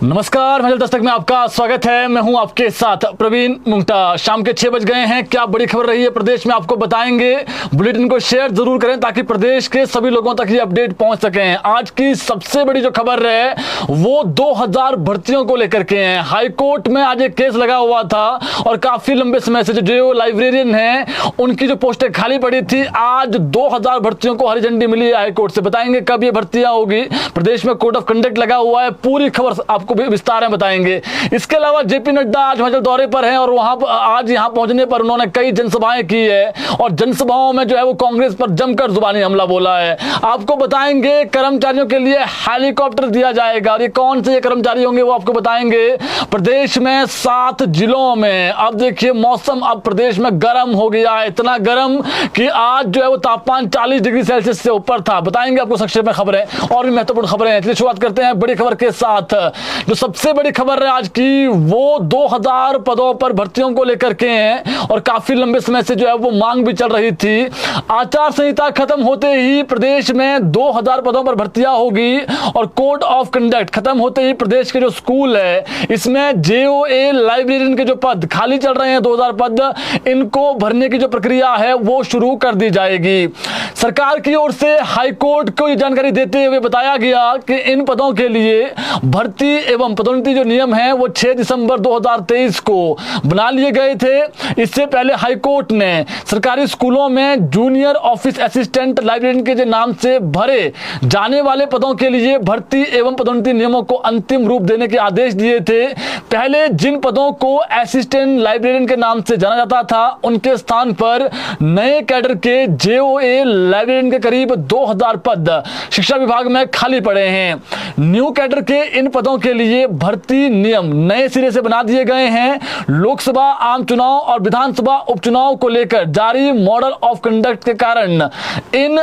नमस्कार, मंजिल दस्तक में आपका स्वागत है। मैं हूं आपके साथ प्रवीण मुंगटा। शाम के 6 बज गए हैं। क्या बड़ी खबर रही है प्रदेश में आपको बताएंगे। बुलेटिन को शेयर जरूर करें ताकि प्रदेश के सभी लोगों तक ये अपडेट पहुंच सकें। आज की सबसे बड़ी जो खबर है वो 2000 भर्तियों को लेकर के है। हाईकोर्ट में आज एक केस लगा हुआ था और काफी लंबे समय से जो लाइब्रेरियन है उनकी जो पोस्टें खाली पड़ी थी, आज 2000 भर्तियों को हरी झंडी मिली है हाईकोर्ट से। बताएंगे कब ये भर्तियां होगी। प्रदेश में कोड ऑफ कंडक्ट लगा हुआ है, पूरी खबर आपको भी विस्तार में बताएंगे। इसके अलावा जेपी नड्डा आज हिमाचल दौरे पर हैं और वहां आज यहां पहुंचने पर उन्होंने कई जनसभाएं की है और जनसभाओं में जो है वो कांग्रेस पर जमकर जुबानी हमला बोला है। आपको बताएंगे कर्मचारियों के लिए हेलीकॉप्टर दिया जाएगा और ये कौन से कर्मचारी होंगे वो आपको बताएंगे। प्रदेश में 7 जिलों में अब देखिए मौसम अब प्रदेश में गर्म हो गया है, इतना गर्म कि आज जो है वो तापमान 40 डिग्री सेल्सियस से ऊपर था। बताएंगे आपको संक्षेप में खबरें और भी महत्वपूर्ण खबरें हैं। चलिए शुरुआत करते हैं बड़ी खबर के साथ। जो सबसे बड़ी खबर है आज की वो 2000 पदों पर भर्तियों को लेकर के हैं और काफी लंबे समय से जो है वो मांग भी चल रही थी। आचार संहिता खत्म होते ही प्रदेश में 2000 पदों पर भर्तियां होगी और कोड ऑफ कंडक्ट खत्म होते ही प्रदेश के जो स्कूल है इसमें जेओए लाइब्रेरियन के जो पद खाली चल रहे हैं 2000 पद, इनको भरने की जो प्रक्रिया है वो शुरू कर दी जाएगी। सरकार की ओर से हाईकोर्ट को ये जानकारी देते हुए बताया गया कि इन पदों के लिए भर्ती एवं पदोन्नति जो नियम है वो 6 दिसंबर 2023 को बना लिए गए थे। इससे पहले हाईकोर्ट ने सरकारी स्कूलों में जूनियर ऑफिस असिस्टेंट लाइब्रेरियन के नाम से भरे जाने वाले पदों के लिए भर्ती एवं पदोन्नति नियमों को अंतिम रूप देने के आदेश दिए थे। पहले जिन पदों को असिस्टेंट लाइब्रेरियन के नाम से जाना जाता था उनके स्थान पर नए कैडर के जेओए लाइब्रेरियन के करीब 2000 पद शिक्षा विभाग में खाली पड़े हैं। न्यू कैडर के इन पदों के लिए भर्ती नियम नए सिरे से बना दिए गए हैं। लोकसभा आम चुनाव और विधानसभा उपचुनाव को लेकर जारी मॉडल ऑफ कंडक्ट के कारण इन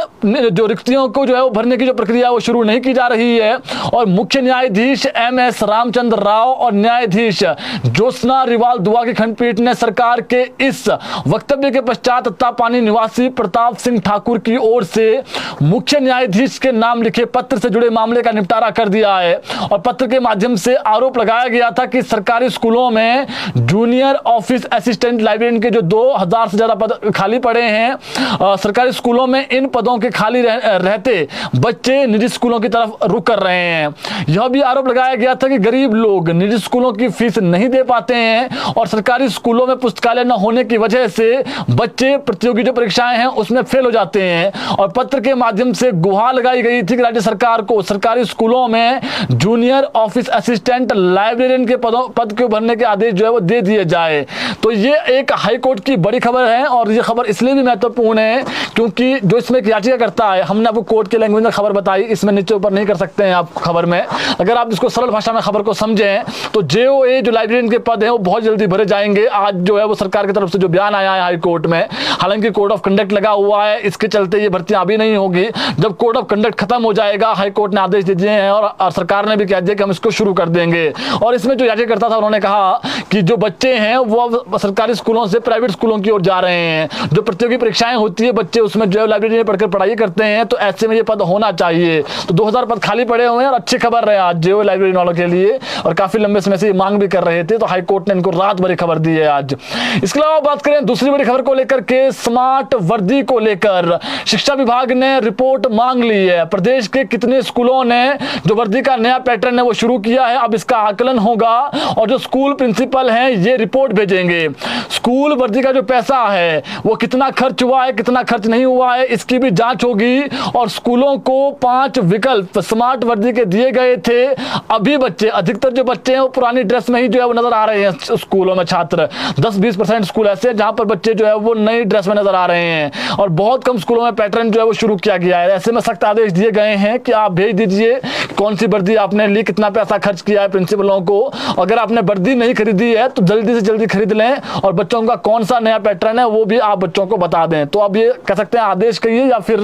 जो रिक्तियों को जो है वो भरने की जो प्रक्रिया वो शुरू नहीं की जा रही है और मुख्य न्यायाधीश एमएस रामचंद्र राव और न्यायाधीश ज्योत्सना रिवाल दुआ की खंडपीठ ने सरकार के इस वक्तव्य के पश्चात तापानी निवासी प्रताप सिंह ठाकुर की ओर से मुख्य न्यायाधीश के नाम लिखे पत्र से जुड़े मामले का निपटारा कर दिया है और पत्र के माध्यम से आरोप लगाया गया था कि सरकारी स्कूलों में जूनियर ऑफिस असिस्टेंट लाइब्रेरियन के जो 2000 से ज्यादा पद खाली पड़े हैं, सरकारी स्कूलों में इन पदों के खाली रहते बच्चे निजी स्कूलों की तरफ रुख कर रहे हैं। यह भी आरोप लगाया गया था कि गरीब लोग निजी स्कूलों की फीस नहीं दे पाते हैं और सरकारी स्कूलों में पुस्तकालय न होने की वजह से बच्चे प्रतियोगी जो परीक्षाएं हैं उसमें फेल हो जाते हैं और पत्र के माध्यम से गुहार लगाई गई थी कि राज्य सरकार को सरकारी स्कूलों में जूनियर ऑफिस असिस्टेंट लाइब्रेरियन के पद को भरने के आदेश जो है वो दे दिए जाए। तो ये एक हाईकोर्ट की बड़ी खबर है और ये खबर इसलिए भी महत्वपूर्ण है क्योंकि जो इसमें एक याचिका करता है, हमने आपको कोर्ट के लैंग्वेज में खबर बताई, इसमें नीचे ऊपर नहीं कर सकते हैं आप खबर में। अगर आप इसको सरल भाषा में खबर को समझें तो जेओए जो लाइब्रेरियन के पद हैं वो बहुत जल्दी भरे जाएंगे। आज जो है वो सरकार की तरफ से जो बयान आया है हाईकोर्ट में, हालांकि कोड ऑफ कंडक्ट लगा हुआ है, इसके चलते ये भर्तियां अभी नहीं होगी। जब कोड ऑफ कंडक्ट खत्म हो जाएगा, हाईकोर्ट ने आदेश दे दिए हैं और सरकार ने भी कह दिया कि हम इसको शुरू कर देंगे। और इसमें जो याचिकाकर्ता था उन्होंने कहा कि जो बच्चे हैं वो अब सरकारी स्कूलों से प्राइवेट स्कूलों की ओर जा रहे हैं। जो प्रतियोगी परीक्षाएं होती है बच्चे उसमें जो है लाइब्रेरी में पढ़कर पढ़ाई करते हैं, तो ऐसे में ये पद होना चाहिए। तो 2000 पद खाली पड़े हुए हैं और अच्छी खबर रहे आज जेओए लाइब्रेरी वालों के लिए और काफी लंबे समय से मांग भी कर रहे थे, तो हाईकोर्ट ने इनको रात भरी खबर दी है आज। इसके अलावा बात करें दूसरी बड़ी खबर को लेकर के, स्मार्ट वर्दी को लेकर शिक्षा विभाग ने रिपोर्ट मांग ली है। प्रदेश के कितने स्कूलों ने जो वर्दी का नया पैटर्न है वो शुरू किया है, अब इसका आकलन होगा और जो स्कूल प्रिंसिपल हैं ये रिपोर्ट भेजेंगे। स्कूल वर्दी का जो पैसा है वो कितना खर्च हुआ है, कितना खर्च नहीं हुआ है, इसकी भी जांच होगी और स्कूलों को 5 विकल्प स्मार्ट वर्दी के दिए गए थे। अभी बच्चे, अधिकतर जो बच्चे हैं वो पुरानी ड्रेस में ही जो है वो नजर आ रहे हैं स्कूलों में। छात्र 10-20% स्कूल ऐसे जहां पर बच्चे जो है वो नई ड्रेस में नजर आ रहे हैं और बहुत कम स्कूलों में पैटर्न जो है वो शुरू किया गया है। ऐसे में सख्त आदेश दिए गए हैं कि आप भेज दीजिए कौन सी वर्दी आपने ली, कितना पैसा खर्च किया है प्रिंसिपलों को। अगर आपने वर्दी नहीं खरीदी है तो जल्दी से जल्दी खरीद लें और बच्चों का कौन सा नया पैटर्न है वो भी आप बच्चों को बता दें। तो अब ये कह सकते हैं आदेश कहिए या फिर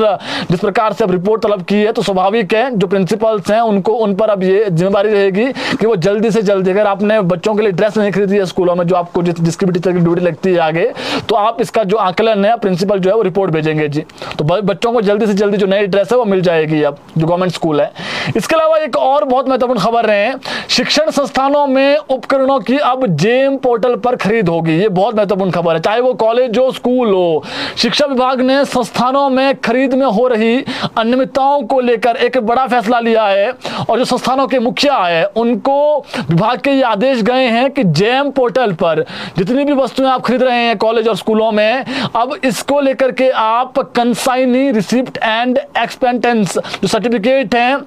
जिस प्रकार से अब रिपोर्ट तलब की है तो स्वाभाविक है जो प्रिंसिपल्स हैं उनको उन पर अब ये जिम्मेदारी रहेगी कि वो जल्दी से जल्दी, अगर आपने बच्चों के लिए ड्रेस नहीं खरीदी है स्कूलों में जो आपको जिसकी भी टीचर की ड्यूटी लगती है आगे, तो आप इसका जो आकलन है प्रिंसिपल जो है वो रिपोर्ट भेजेंगे जी। तो बच्चों को जल्दी से जल्दी जो नई ड्रेस है वो मिल जाएगी अब जो गवर्नमेंट स्कूल है। इसके अलावा एक और बहुत महत्वपूर्ण खबर है हैं, शिक्षण संस्थानों में उपकरणों की अब जेम पोर्टल पर खरीद होगी। ये बहुत महत्वपूर्ण खबर है, चाहे वो कॉलेज हो, स्कूल हो। शिक्षा विभाग ने संस्थानों में खरीद में हो रही अनियमितताओं को लेकर एक बड़ा फैसला लिया है और जो संस्थानों के मुखिया है उनको विभाग के ये आदेश गए हैं कि जेम पोर्टल पर जितनी भी वस्तुएं आप खरीद रहे हैं कॉलेज और स्कूलों में, अब इसको लेकर के आप कंसाइनी रिसिप्ट एंड एक्सपेंटेंस जो सर्टिफिकेट हैं,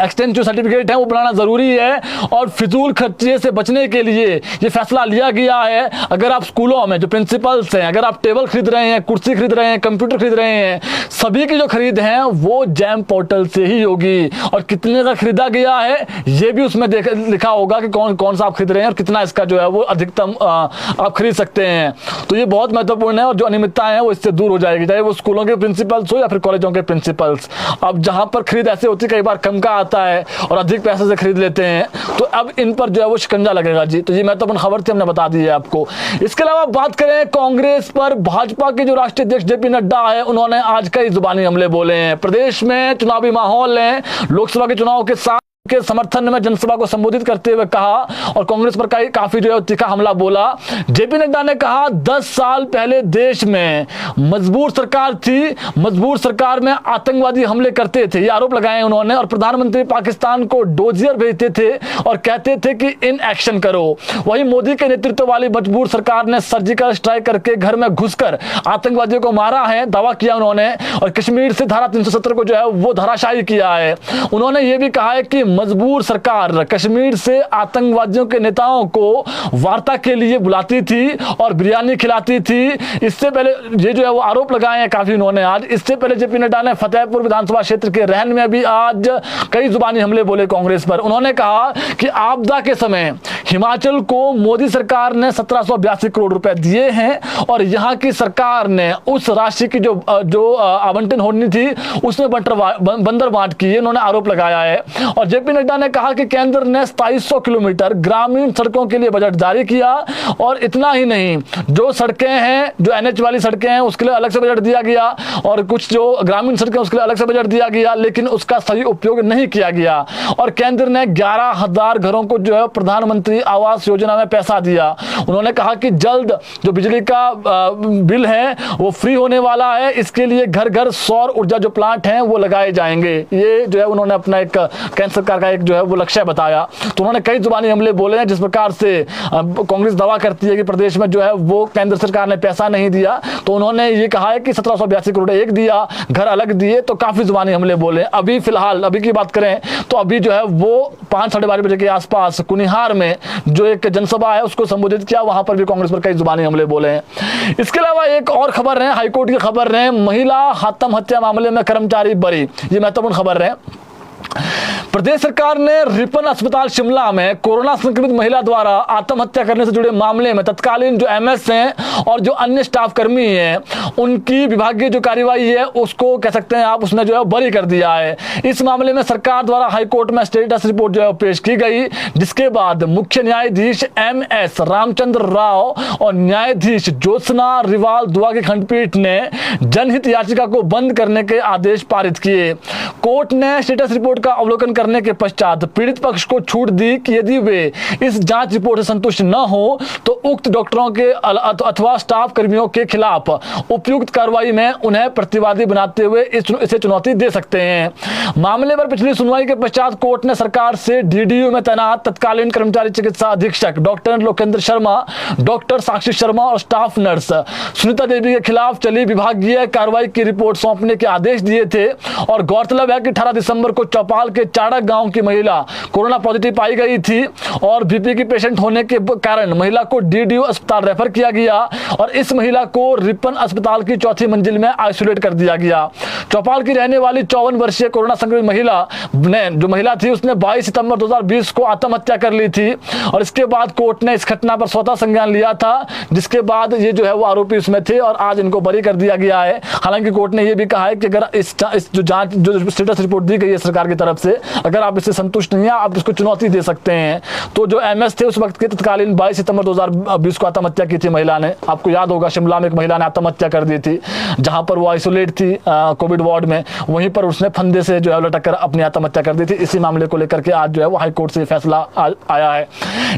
एक्सटेंस जो सर्टिफिकेट है वो बनाना जरूरी है। और फिजूल खर्चे से बचने के लिए ये फैसला लिया गया है। अगर आप स्कूलों में जो प्रिंसिपल्स हैं, अगर आप टेबल खरीद रहे हैं, कुर्सी खरीद रहे हैं, कंप्यूटर खरीद रहे हैं, सभी की जो खरीद है वो जेम पोर्टल से ही होगी। और कितने का खरीदा गया है ये भी उसमें लिखा होगा कि कौन कौन सा आप खरीद रहे हैं और कितना इसका जो है वो अधिकतम आप खरीद सकते हैं। तो ये बहुत महत्वपूर्ण है और जो अनियमितताएं हैं वो इससे दूर हो जाएगी, चाहे वो स्कूलों के प्रिंसिपल्स हो या फिर कॉलेजों के प्रिंसिपल्स। अब जहां पर खरीद ऐसे होती है कई बार कम का है और अधिक पैसे से खरीद लेते हैं, तो अब इन पर जो है वो शिकंजा लगेगा जी। तो ये महत्वपूर्ण खबर थी, हमने बता दी है आपको। इसके अलावा बात करें कांग्रेस पर, भाजपा के जो राष्ट्रीय अध्यक्ष जेपी नड्डा है उन्होंने आज कई जुबानी हमले बोले हैं। प्रदेश में चुनावी माहौल है, लोकसभा के चुनाव के साथ के समर्थन में जनसभा को संबोधित करते हुए कहा और कांग्रेस पर काफी जो है तीखा हमला बोला। जेपी नड्डा ने कहा 10 साल पहले देश में मजबूर सरकार थी, मजबूर सरकार में आतंकवादी हमले करते थे, ये आरोप लगाए उन्होंने। और प्रधानमंत्री पाकिस्तान को डोजियर भेजते थे और कहते थे कि इन एक्शन करो। वही मोदी के नेतृत्व वाली मजबूर सरकार ने सर्जिकल स्ट्राइक करके घर में घुसकर आतंकवादियों को मारा है, दावा किया उन्होंने। और कश्मीर से धारा 370 को जो है वो धराशायी किया है। उन्होंने ये भी कहा है कि मजबूर सरकार कश्मीर से आतंकवादियों के नेताओं को वार्ता के लिए बुलाती थी और बिरयानी खिलाती थी। इससे पहले ये जो है वो आरोप लगाए हैं काफी उन्होंने आज। इससे पहले जेपी नड्डा ने फतेहपुर विधानसभा क्षेत्र के रहन में भी आज कई जुबानी हमले बोले कांग्रेस पर। उन्होंने कहा कि आपदा के समय हिमाचल को मोदी सरकार ने 1782 करोड़ रुपए दिए हैं और यहाँ की सरकार ने उस राशि की जो आवंटन होनी थी उसमें बंदर बांट की, उन्होंने आरोप लगाया है। और जेपी नड्डा ने कहा कि केंद्र ने 2700 किलोमीटर ग्रामीण सड़कों के लिए बजट जारी किया और इतना ही नहीं, जो सड़कें हैं, जो एनएच वाली सड़कें हैं उसके लिए अलग से बजट दिया गया और कुछ जो ग्रामीण सड़कें उसके लिए अलग से बजट दिया गया, लेकिन उसका सही उपयोग नहीं किया गया। और केंद्र ने 11,000 घरों को जो है प्रधानमंत्री आवास योजना में पैसा दिया। उन्होंने कहा कि जल्द जो बिजली का बिल है वो फ्री होने वाला है, इसके लिए घर घर सौर ऊर्जा जो प्लांट हैं वो लगाए जाएंगे। ये जो है उन्होंने अपना एक केंद्र सरकार का एक जो है वो लक्ष्य बताया। तो उन्होंने कई जुबानी हमले बोले हैं। जिस प्रकार से कांग्रेस दावा करती है कि प्रदेश में जो है वो केंद्र सरकार ने पैसा नहीं दिया, तो उन्होंने ये कहा है कि 1782 करोड़ एक दिया, घर अलग दिए, तो काफी जुबानी हमले बोले। अभी फिलहाल अभी की बात करें तो अभी जो है वो 5-12:30 बजे के आसपास कुनिहार में जो एक जनसभा है उसको संबोधित किया, वहां पर भी कांग्रेस पर कई जुबानी हमले बोले हैं। इसके अलावा एक और खबर है, हाईकोर्ट की खबर है, महिला आत्महत्या मामले में कर्मचारी बरी, ये महत्वपूर्ण खबर है। प्रदेश सरकार ने रिपन अस्पताल शिमला में कोरोना संक्रमित महिला द्वारा आत्महत्या करने से जुड़े मामले में तत्कालीन जो एमएस हैं और जो अन्य स्टाफ कर्मी हैं उनकी विभागीय जो कार्यवाही है उसको कह सकते हैं आप उसने जो है बरी कर दिया है। इस मामले में सरकार द्वारा हाईकोर्ट में स्टेटस रिपोर्ट जो है पेश की गई, जिसके बाद मुख्य न्यायाधीश एमएस रामचंद्र राव और न्यायाधीश ज्योत्सना रिवाल दुआ की खंडपीठ ने जनहित याचिका को बंद करने के आदेश पारित किए। कोर्ट ने स्टेटस रिपोर्ट का अवलोकन करने के पश्चात पीड़ित पक्ष को छूट दी कि यदि वे इस जांच रिपोर्ट से संतुष्ट न हो तो उक्त डॉक्टरों के अथवा स्टाफ कर्मियों के खिलाफ उपयुक्त कार्रवाई में उन्हें प्रतिवादी बनाते हुए इसे चुनौती दे सकते हैं। मामले पर पिछली सुनवाई के पश्चात कोर्ट ने सरकार से डीडीयू में तैनात तत्कालीन कर्मचारी चिकित्सा अधीक्षक डॉक्टर लोकेंद्र शर्मा, डॉक्टर साक्षी शर्मा और स्टाफ नर्स सुनीता देवी के खिलाफ चली विभागीय कार्रवाई की रिपोर्ट सौंपने के आदेश दिए थे। और गौरतलब है कि 18 दिसंबर को चौपाल के चाड़क गांव की महिला कोरोना पॉजिटिव पाई गई थी और बीपी की पेशेंट होने के कारण महिला को डीडीयू अस्पताल रेफर किया गया और इस महिला को रिपन अस्पताल की चौथी मंजिल में आइसोलेट कर दिया गया। चौपाल की रहने वाली 54 वर्षीय कोरोना संक्रमित महिला थी उसने 22 सितंबर 2020 को आत्महत्या कर ली थी और इसके बाद कोर्ट ने इस घटना पर स्वतः संज्ञान लिया था, जिसके बाद ये जो है वो आरोपी उसमें थे और आज इनको बरी कर दिया गया है। हालांकि कोर्ट ने यह भी कहा है कि अगर इस जो जांच जो स्टेटस रिपोर्ट दी गई है सरकार की तरफ से। अगर आप इससे संतुष्ट नहीं है, आप इसको चुनौती दे सकते हैं। तो जो एमएस थे उस वक्त के तत्कालीन 22 सितंबर 2020 को आत्महत्या की थी महिला ने। आपको याद होगा शिमला में एक महिला ने आत्महत्या कर दी थी, जहां पर वो आइसोलेट थी कोविड वार्ड में, वहीं पर उसने फंदे से जो है लटक कर अपनी आत्महत्या कर दी थी। इसी मामले को लेकर के आज जो है वो हाई कोर्ट से फैसला आया है।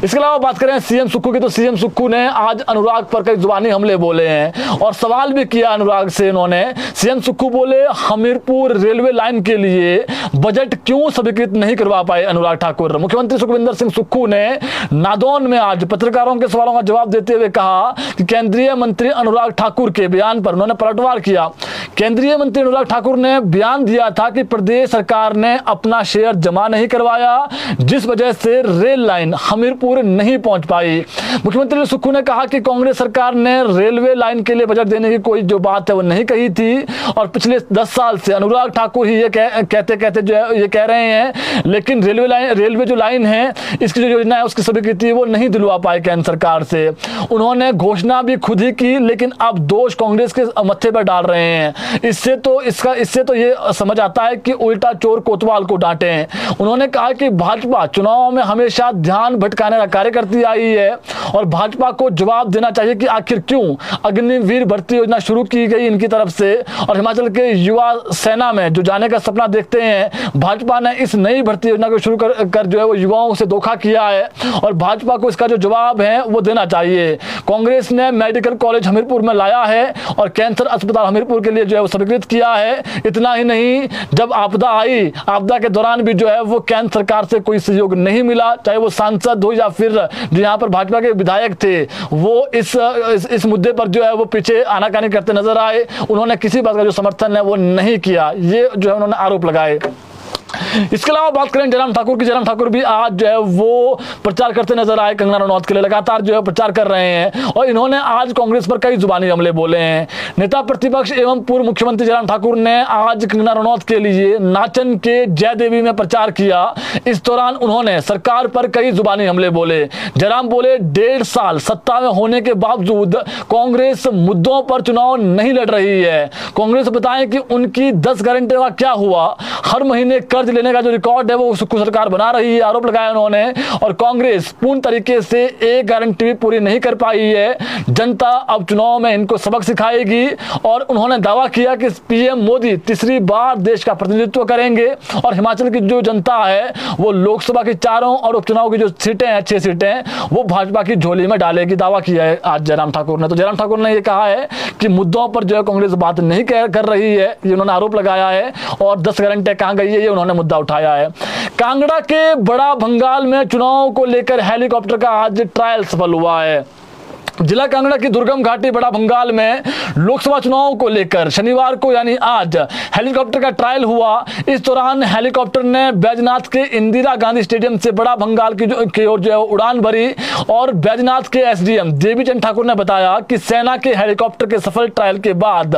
इसके अलावा बात करें सीएम सुक्खू की, तो सीएम सुक्खू ने आज अनुराग पर कई जुबानी हमले बोले हैं और सवाल भी किया अनुराग से इन्होंने। सीएम सुक्खू बोले हमीरपुर रेलवे लाइन के लिए बजट क्यों स्वीकृत नहीं करवा पाए अनुराग ठाकुर। मुख्यमंत्री सुखविंदर सिंह सुक्खू ने नादौन में आज पत्रकारों के सवालों का जवाब देते हुए कहा कि केंद्रीय मंत्री अनुराग ठाकुर के बयान पर उन्होंने पलटवार किया। केंद्रीय मंत्री अनुराग ठाकुर ने बयान दिया था कि प्रदेश सरकार ने अपना शेयर जमा नहीं करवाया, जिस वजह से रेल लाइन हमीरपुर नहीं पहुंच पाई। मुख्यमंत्री सुक्खू ने कहा कि कांग्रेस सरकार ने रेलवे लाइन के लिए बजट देने की कोई जो बात है वो नहीं कही थी और पिछले 10 साल से अनुराग ठाकुर ही ये कहते कहते जो है ये कह रहे हैं, लेकिन रेलवे जो लाइन है इसकी जो योजना है उसकी स्वीकृति वो नहीं दिलवा पाए केंद्र सरकार से। उन्होंने घोषणा भी खुद ही की, लेकिन अब दोष कांग्रेस के मत्थे पर डाल रहे हैं। इससे तो ये समझ आता है कि उल्टा चोर कोतवाल को डांटे हैं। उन्होंने कहा कि भाजपा चुनाव में हमेशा ध्यान भटकाने का कार्य करती आई है और भाजपा को जवाब देना चाहिए कि आखिर क्यों अग्निवीर भर्ती योजना शुरू की गई इनकी तरफ से और हिमाचल के युवा सेना में जो जाने का सपना देखते हैं, भाजपा ने इस नई भर्ती योजना को शुरू कर जो है वो युवाओं से धोखा किया है और भाजपा को इसका जो जवाब है वो देना चाहिए। कांग्रेस ने मेडिकल कॉलेज हमीरपुर में लाया है और कैंसर अस्पताल हमीरपुर के लिए जो है वो स्वीकृत किया है। इतना ही नहीं, जब आपदा आई, आपदा के दौरान भी जो है वो केंद्र सरकार से कोई सहयोग नहीं मिला, चाहे वो सांसद हो या फिर जो यहाँ पर भाजपा के विधायक थे, वो इस मुद्दे पर जो है वो पीछे आनाकानी करते नजर आए। उन्होंने किसी बात का जो समर्थन है वो नहीं किया, ये जो है उन्होंने आरोप लगाए। इसके अलावा बात करें जयराम ठाकुर की, जयराम ठाकुर भी आज जो है वो प्रचार करते नजर आए कंगना रनौत के लिए, लगातार जो है प्रचार कर रहे हैं और इन्होंने आज कांग्रेस पर कई जुबानी हमले बोले हैं। नेता प्रतिपक्ष एवं पूर्व मुख्यमंत्री जयराम ठाकुर ने आज कंगना रनौत के लिए नाचन के जयदेवी में प्रचार किया। इस दौरान उन्होंने सरकार पर कई जुबानी हमले बोले। जयराम बोले 1.5 साल सत्ता में होने के बावजूद कांग्रेस मुद्दों पर चुनाव नहीं लड़ रही है। कांग्रेस बताएं कि उनकी 10 गारंटियों का क्या हुआ, हर महीने कर्ज लेने का जो रिकॉर्ड है वो सुक्खू सरकार बना रही है, आरोप लगाया उन्होंने। और कांग्रेस पूर्ण तरीके से एक गारंटी भी पूरी नहीं कर पाई है। जनता अब चुनाव में इनको सबक सिखाएगी और उन्होंने दावा किया कि पीएम मोदी तीसरी बार देश का प्रतिनिधित्व करेंगे और हिमाचल की जो जनता है वो लोकसभा की 4 और उपचुनाव की जो सीटें हैं 6 सीटें वो भाजपा की झोली में डालेगी, दावा किया है आज जयराम ठाकुर ने। तो जयराम ठाकुर ने यह कहा है कि मुद्दों पर जो है कांग्रेस बात नहीं कर रही है, ये उन्होंने आरोप लगाया है और 10 गारंटियां कहां गई है ये उन्होंने मुद्दा उठाया है। कांगड़ा के बड़ा भंगाल में चुनाव को लेकर हेलीकॉप्टर का आज ट्रायल सफल हुआ है। जिला कांगड़ा की दुर्गम घाटी बड़ा भंगाल में लोकसभा चुनाव को लेकर शनिवार को यानी आज हेलीकॉप्टर का ट्रायल हुआ। इस दौरान हेलीकॉप्टर ने बैजनाथ के इंदिरा गांधी स्टेडियम से बड़ा भंगाल की ओर जो है उड़ान भरी और बैजनाथ के एसडीएम देवीचंद ठाकुर ने बताया कि सेना के हेलीकॉप्टर के सफल ट्रायल के बाद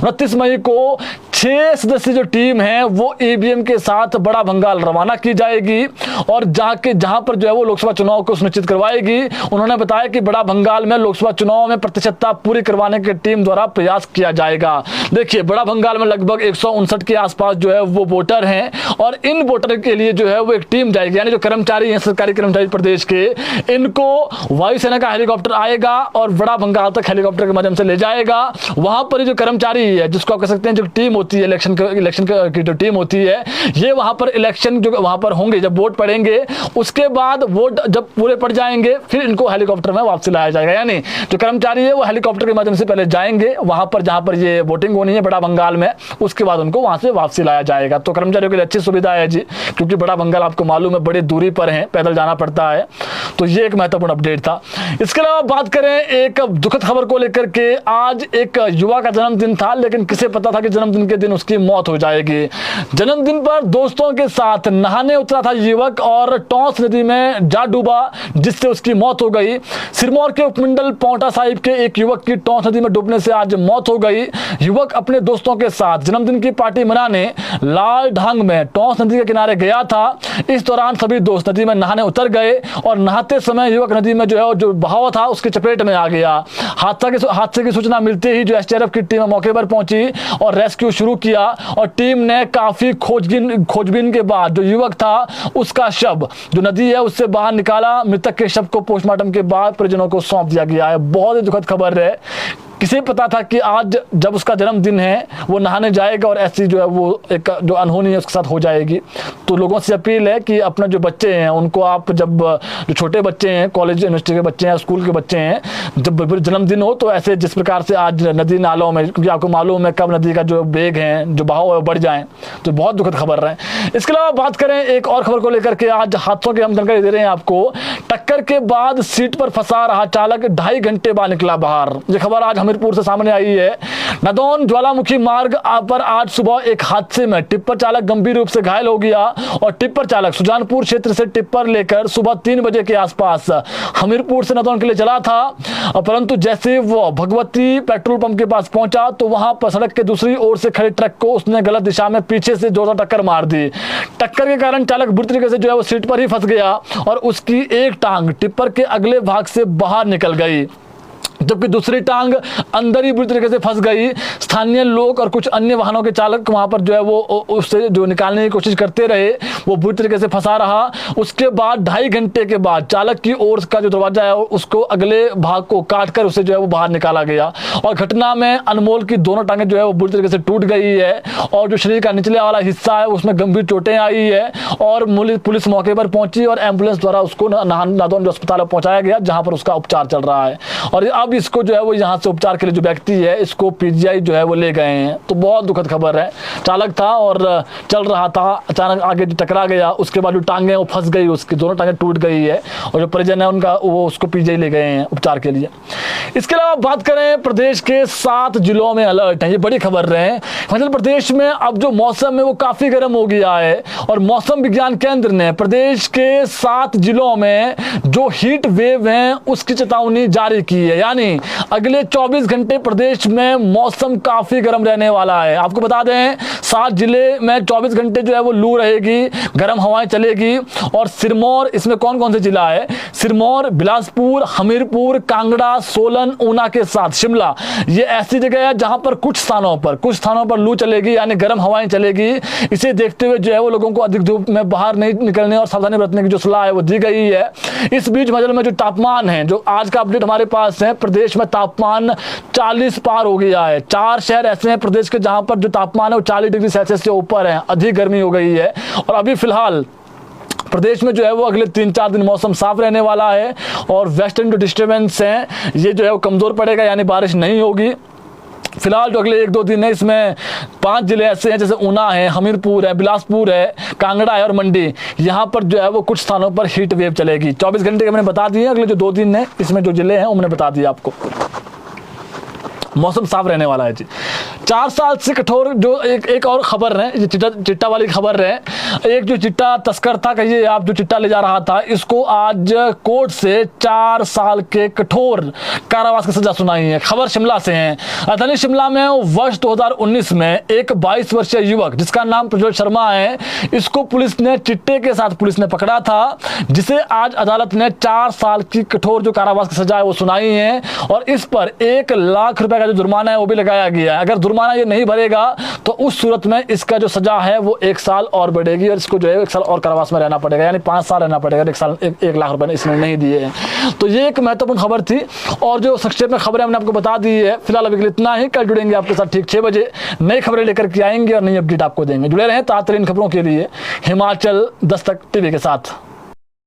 29 मई को 6 सदस्यीय जो टीम है वो ईवीएम के साथ बड़ा भंगाल रवाना की जाएगी और जहां पर जो है वो लोकसभा चुनाव को सुनिश्चित करवाएगी। उन्होंने बताया कि बड़ा भंगाल में लोकसभा चुनाव में प्रतिशतता पूरी करवाने के टीम द्वारा प्रयास किया जाएगा। देखिए बड़ा भंगाल में लगभग 159 के आसपास जो है वो वोटर हैं और इन वोटर के लिए जो है वो एक टीम जाएगी, यानी जो कर्मचारी हैं सरकारी कर्मचारी प्रदेश के, इनको वायुसेना का हेलीकॉप्टर आएगा और बड़ा भंगाल तक हेलीकॉप्टर के माध्यम से ले जाएगा। वहां पर जो कर्मचारी है जिसको आप कह सकते हैं जो टीम होती है इलेक्शन की जो टीम होती है, ये वहां पर इलेक्शन जो वहां पर होंगे जब वोट पड़ेंगे उसके बाद वोट जब पूरे पड़ जाएंगे फिर इनको हेलीकॉप्टर में वापसी लाया जाएगा। यानी जो कर्मचारी है वो हेलीकॉप्टर के माध्यम से पहले जाएंगे वहां पर जहां पर ये वोटिंग होनी है बड़ा भंगाल में, उसके बाद उनको वहां से वापसी लाया जाएगा। तो कर्मचारियों के लिए अच्छी सुविधा है जी, क्योंकि बड़ा भंगाल आपको मालूम है बड़ी दूरी पर है, पैदल जाना पड़ता है। तो ये एक महत्वपूर्ण अपडेट था। इसके अलावा बात करें एक दुखद खबर को लेकर के, आज एक युवा का जन्मदिन था लेकिन किसे पता था कि जन्मदिन के दिन उसकी मौत हो जाएगी। जन्मदिन पर दोस्तों के साथ नहाने उतरा था युवक और टॉस नदी में जा डूबा जिससे उसकी मौत हो गई। सिरमौर के उपमंडल पौंटा साहिब के एक युवक की टॉस नदी में डूबने से आज मौत हो गई। युवक अपने दोस्तों के साथ जन्मदिन की पार्टी मनाने लाल ढांग में टॉस नदी के किनारे गया था। इस दौरान सभी दोस्त नदी में नहाने उतर गए और नहाते नहाते समय युवक नदी में जो है जो बहाव था उसकी चपेट में आ गया। हादसे की सूचना मिलते ही जो एसडीआरएफ की टीम मौके पर पहुंची और रेस्क्यू शुरू किया और टीम ने काफी खोजबीन के बाद जो युवक था उसका शव जो नदी है उससे बाहर निकाला। मृतक के शव को पोस्टमार्टम के बाद परिजनों को सौंप दिया गया है। बहुत ही दुखद खबर है। किसे पता था कि आज जब उसका जन्मदिन है वो नहाने जाएगा और ऐसी जो है वो एक जो अनहोनी है उसके साथ हो जाएगी। तो लोगों से अपील है कि अपना जो बच्चे हैं उनको आप जब जो छोटे बच्चे हैं कॉलेज यूनिवर्सिटी के बच्चे हैं स्कूल के बच्चे हैं जब जन्मदिन हो तो ऐसे जिस प्रकार से आज नदी नालों में क्योंकि आपको मालूम है कब नदी का जो वेग है जो बहाव है बढ़ जाए तो बहुत दुखद खबर है। इसके अलावा बात करें एक और खबर को लेकर के आज हादसों की हम जानकारी दे रहे हैं आपको। टक्कर के बाद सीट पर फंसा रहा चालक 2.5 घंटे बाद निकला बाहर। ये खबर आज हमीरपुर से सामने आई है। नदौन ज्वालामुखी मार्ग पर आज सुबह एक हादसे में टिप्पर चालक गंभीर रूप से घायल हो गया और टिप्पर चालक सुजानपुर क्षेत्र से टिप्पर लेकर सुबह 3 बजे के आसपास हमीरपुर से नदौन के लिए चला था, परंतु जैसे वो भगवती पेट्रोल पंप के पास पहुंचा तो वहां पर सड़क के दूसरी ओर से खड़े ट्रक को उसने गलत दिशा में पीछे से जोरदार टक्कर मार दी। टक्कर के कारण चालक बुरी तरीके से जो है वो सीट पर ही फंस गया और उसकी एक टांग टिप्पर के अगले भाग से बाहर निकल गई जबकि दूसरी टांग अंदर ही बुरी तरीके से फंस गई। स्थानीय लोग और कुछ अन्य वाहनों के चालक वहां पर जो है वो उससे जो निकालने की कोशिश करते रहे, वो बुरी तरीके से फंसा रहा। उसके बाद 2.5 घंटे के बाद चालक की ओर का जो दरवाजा है उसको अगले भाग को काट कर उसे जो है वो बाहर निकाला गया और घटना में अनमोल की दोनों टांगें जो है वो बुरी तरीके से टूट गई है और जो शरीर का निचले वाला हिस्सा है उसमें गंभीर चोटें आई है और पुलिस मौके पर पहुंची और एम्बुलेंस द्वारा उसको नादौन अस्पताल में पहुंचाया गया जहां पर उसका उपचार चल रहा है और अब इसको जो है वो यहाँ से उपचार के लिए जो व्यक्ति है इसको पीजीआई जो है वो ले गए हैं। तो बहुत दुखद खबर है। चालक था और चल रहा था, अचानक आगे टकरा गया, उसके बाद जो टांगे वो फंस गई, उसकी दोनों टांगे टूट गई है और जो परिजन है उनका वो उसको पीजीआई ले गए हैं उपचार के लिए। इसके अलावा बात करें प्रदेश के 7 जिलों में अलर्ट है। ये बड़ी खबर है। हिमाचल प्रदेश में अब जो मौसम है वो काफी गर्म हो गया है और मौसम विज्ञान केंद्र ने प्रदेश के 7 जिलों में जो हीट वेव है उसकी चेतावनी जारी की है। यानी अगले 24 घंटे प्रदेश में मौसम काफी गर्म रहने वाला है। आपको बता दें 7 जिले में 24 घंटे जो है वो लू रहेगी, गर्म हवाएं चलेगी और सिरमौर, इसमें कौन कौन से जिला है, सिरमौर, बिलासपुर, हमीरपुर, कांगड़ा, सोलन, ऊना के साथ शिमला, ये ऐसी जगह है जहां पर कुछ स्थानों पर लू चलेगी यानी गर्म हवाएं चलेगी। इसे देखते हुए जो है वो लोगों को अधिक धूप में बाहर नहीं निकलने और सावधानी बरतने की जो सलाह है वो दी गई है। इस बीच हिमाचल में जो तापमान है, जो आज का अपडेट हमारे पास है, प्रदेश में तापमान 40 पार हो गया है। 4 शहर ऐसे हैं प्रदेश के जहां पर जो तापमान है वो 40 डिग्री सेल्सियस से ऊपर है, अधिक गर्मी हो गई है। और अभी फिलहाल प्रदेश में जो है वो अगले 3-4 दिन मौसम साफ रहने वाला है और वेस्टर्न जो डिस्टर्बेंस है ये जो है वो कमजोर पड़ेगा यानी बारिश नहीं होगी। फिलहाल जो अगले 1-2 दिन है इसमें 5 जिले ऐसे हैं जैसे ऊना है, हमीरपुर है, बिलासपुर है, कांगड़ा है और मंडी, यहाँ पर जो है वो कुछ स्थानों पर हीट वेव चलेगी। 24 घंटे के मैंने बता दिए। अगले जो 2 दिन है इसमें जो जिले हैं वो मैंने बता दिया आपको। मौसम साफ रहने वाला है जी। 4 साल से कठोर जो एक और खबर है, ये चिट्टा वाली खबर है। एक जो चिट्टा तस्कर था, कहिए आप, जो चिट्टा ले जा रहा था, इसको आज कोर्ट से 4 साल के कठोर कारावास की सजा सुनाई है। खबर शिमला से है। राजधानी शिमला में वर्ष 2019 में एक 22 वर्षीय युवक जिसका नाम प्रज्वल शर्मा है, इसको पुलिस ने चिट्टे के साथ पुलिस ने पकड़ा था, जिसे आज अदालत ने 4 साल की कठोर जो कारावास की सजा है वो सुनाई है और इस पर 1 लाख रुपए का जो जुर्माना है वो भी लगाया गया है। अगर जुर्माना ये नहीं भरेगा तो उस सूरत में इसका जो सजा है वो 1 साल और बढ़ेगी और इसको जो है 1 साल और कारावास में रहना पड़ेगा, यानी 5 साल रहना पड़ेगा। 1 लाख रुपए इसने नहीं दिए हैं। तो ये एक महत्वपूर्ण खबर थी और जो संक्षेप में खबरें हमने आपको बता दी है। फिलहाल अभी के लिए इतना ही। कल जुड़ेंगे आपके साथ ठीक 6 बजे, नई खबरें लेकर के आएंगे और नई अपडेट आपको देंगे। जुड़े रहें ताज़ा खबरों के लिए हिमाचल दस्तक टीवी के साथ।